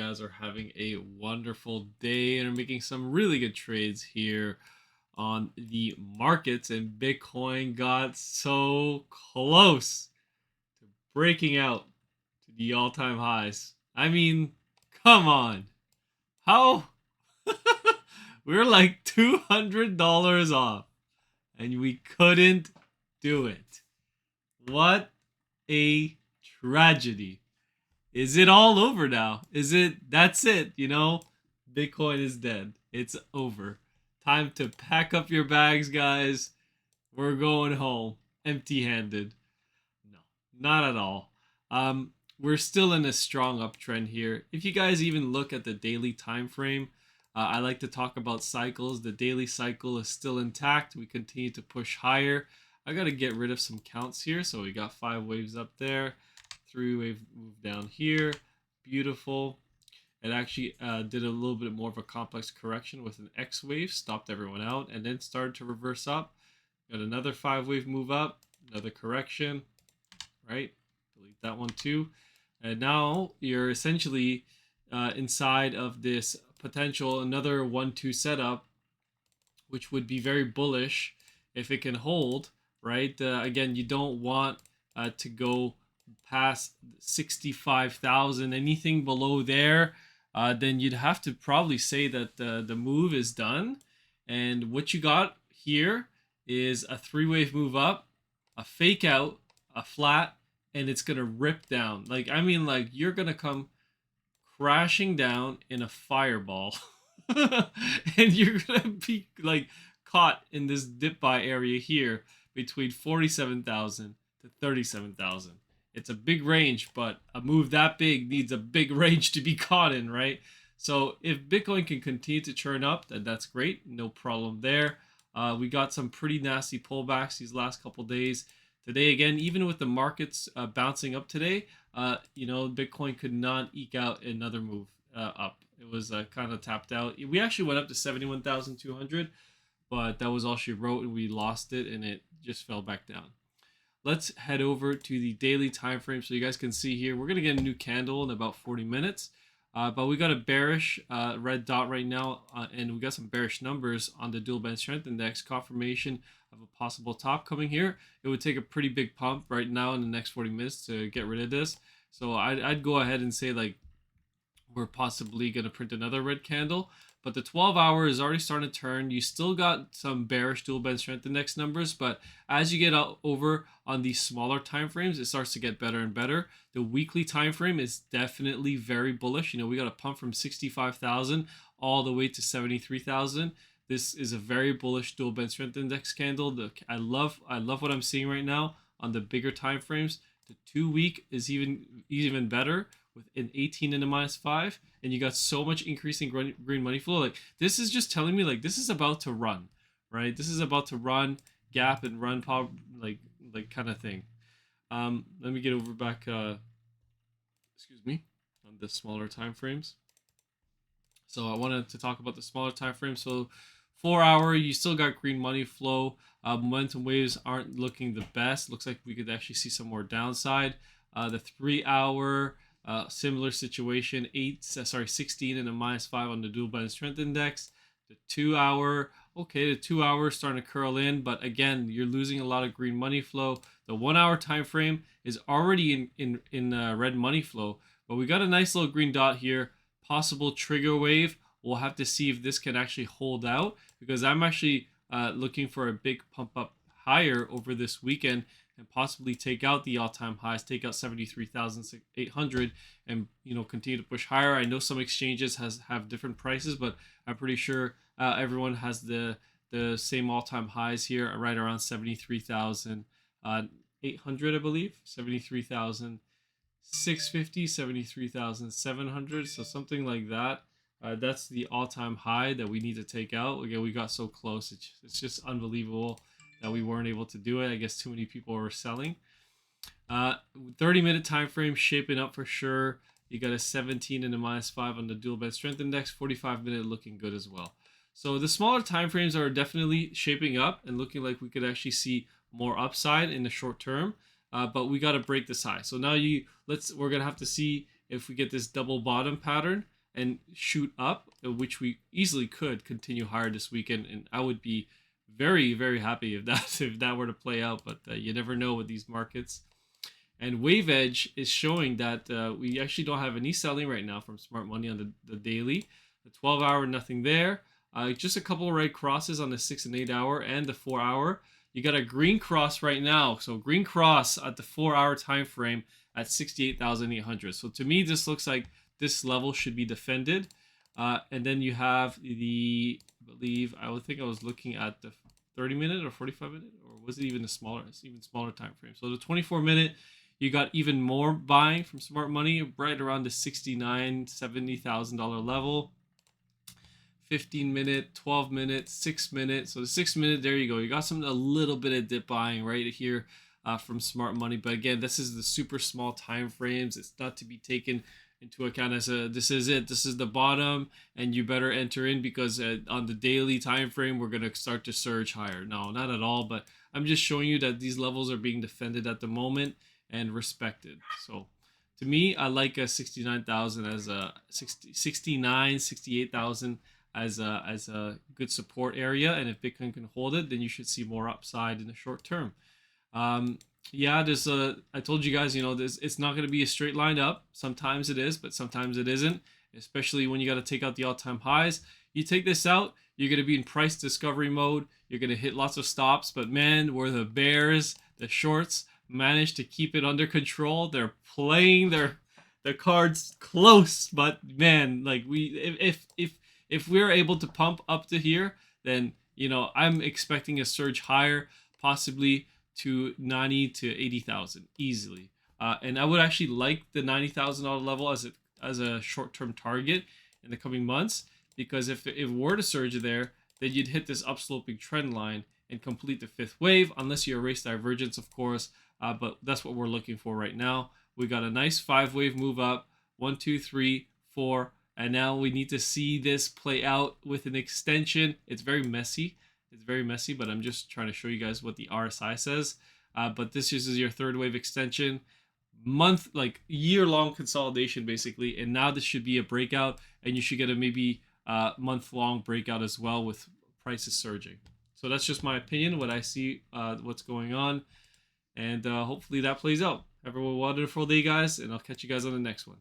guys are having a wonderful day and are making some really good trades here on the markets. And Bitcoin got so close to breaking out to the all-time highs. I mean, come on. How? We're like $200 off and we couldn't do it. What a tragedy. Is it all over now? That's it, Bitcoin is dead. It's over. Time to pack up your bags, guys. We're going home empty handed. No, not at all. We're still in a strong uptrend here. If you guys even look at the daily time frame, I like to talk about cycles. The daily cycle is still intact. We continue to push higher. I got to get rid of some counts here. So we got 5 waves up there. 3 wave move down here. Beautiful. It actually did a little bit more of a complex correction with an X wave, stopped everyone out, and then started to reverse up. Got another 5 wave move up, another correction, right? Delete that one too. And now you're essentially inside of this potential another 1-2 setup, which would be very bullish if it can hold, right? Again, you don't want to go past 65,000. Anything below there, then you'd have to probably say that the move is done. And what you got here is a 3-wave move up, a fake out, a flat, and it's gonna rip down. Like, I mean, like, you're gonna come crashing down in a fireball and you're gonna be like caught in this dip buy area here between 47,000 to 37,000. It's a big range, but a move that big needs a big range to be caught in, right? So if Bitcoin can continue to churn up, then that's great. No problem there. We got some pretty nasty pullbacks these last couple days. Today, again, even with the markets bouncing up today, Bitcoin could not eke out another move up. It was kind of tapped out. We actually went up to 71,200, but that was all she wrote, and we lost it, and it just fell back down. Let's head over to the daily time frame so you guys can see here. We're going to get a new candle in about 40 minutes. But we got a bearish red dot right now, and we got some bearish numbers on the dual band strength index. Confirmation of a possible top coming here. It would take a pretty big pump right now in the next 40 minutes to get rid of this. So I'd go ahead and say, like, we're possibly going to print another red candle. But the 12-hour is already starting to turn. You still got some bearish dual band strength index numbers, but as you get over on these smaller time frames, it starts to get better and better. The weekly time frame is definitely very bullish. We got a pump from 65,000 all the way to 73,000. This is a very bullish dual band strength index candle. I love what I'm seeing right now on the bigger time frames. The 2-week is even better with an 18 and a -5, and you got so much increasing green money flow. Like, this is just telling me, like, this is about to run, right? This is about to run, gap and run, like kind of thing. Let me get over back, excuse me, on the smaller time frames. So I wanted to talk about the smaller time frames. So 4-hour, you still got green money flow. Momentum waves aren't looking the best. Looks like we could actually see some more downside. The 3-hour, similar situation, 16 and a -5 on the dual band strength index. The 2-hour, okay, the 2-hour starting to curl in, but again, you're losing a lot of green money flow. The 1-hour time frame is already in red money flow, but we got a nice little green dot here. Possible trigger wave. We'll have to see if this can actually hold out, because I'm actually looking for a big pump up higher over this weekend and possibly take out the all-time highs, take out 73,800, and continue to push higher. I know some exchanges have different prices, but I'm pretty sure everyone has the same all-time highs here, right around 73,800, I believe, 73,650, 73,700, so something like that. That's the all-time high that we need to take out. Again, we got so close. It's just unbelievable that we weren't able to do it. I guess too many people were selling. 30-minute time frame shaping up for sure. You got a 17 and a -5 on the dual band strength index. 45-minute looking good as well. So the smaller time frames are definitely shaping up and looking like we could actually see more upside in the short term. But we got to break this high. So now we're gonna have to see if we get this double bottom pattern. and shoot up, which we easily could continue higher this weekend, and I would be very, very happy if that were to play out. But you never know with these markets. And Wave Edge is showing that we actually don't have any selling right now from Smart Money on the daily. The 12-hour, nothing there. Just a couple of red crosses on the 6 and 8 hour and the 4 hour. You got a green cross right now. So green cross at the 4 hour time frame at 68,800. So to me, this looks like this level should be defended. And then you have the, I would think I was looking at the 30-minute or 45-minute, or was it even a smaller? It's even smaller time frame. So the 24-minute. You got even more buying from Smart Money right around the $69,000, $70,000 level. 15-minute, 12-minute, 6-minute. So the 6-minute, there you go. You got a little bit of dip buying right here from Smart Money. But again, this is the super small time frames. It's not to be taken into account as this is it. This is the bottom, and you better enter in because on the daily time frame, we're going to start to surge higher. No, not at all. But I'm just showing you that these levels are being defended at the moment and respected. So to me, I like a 69,000 as a 68,000 as a good support area. And if Bitcoin can hold it, then you should see more upside in the short term. Yeah, there's I told you guys, it's not going to be a straight line up. Sometimes it is, but sometimes it isn't, especially when you got to take out the all-time highs. You take this out, you're going to be in price discovery mode. You're going to hit lots of stops, but man, where the bears, the shorts, managed to keep it under control. They're playing their cards close, but man, like if we're able to pump up to here, then I'm expecting a surge higher, possibly to 90 to 80,000 easily. And I would actually like the $90,000 level as a short-term target in the coming months, because if we're to surge there, then you'd hit this upsloping trend line and complete the fifth wave, unless you erase divergence, of course. But that's what we're looking for right now. We got a nice 5-wave move up, 1, 2, 3, 4, and now we need to see this play out with an extension. It's very messy. But I'm just trying to show you guys what the RSI says. But this is your 3rd wave extension, year-long consolidation basically, and now this should be a breakout, and you should get a maybe month-long breakout as well with prices surging. So that's just my opinion, what I see, what's going on. And hopefully that plays out. Have a wonderful day, guys, and I'll catch you guys on the next one.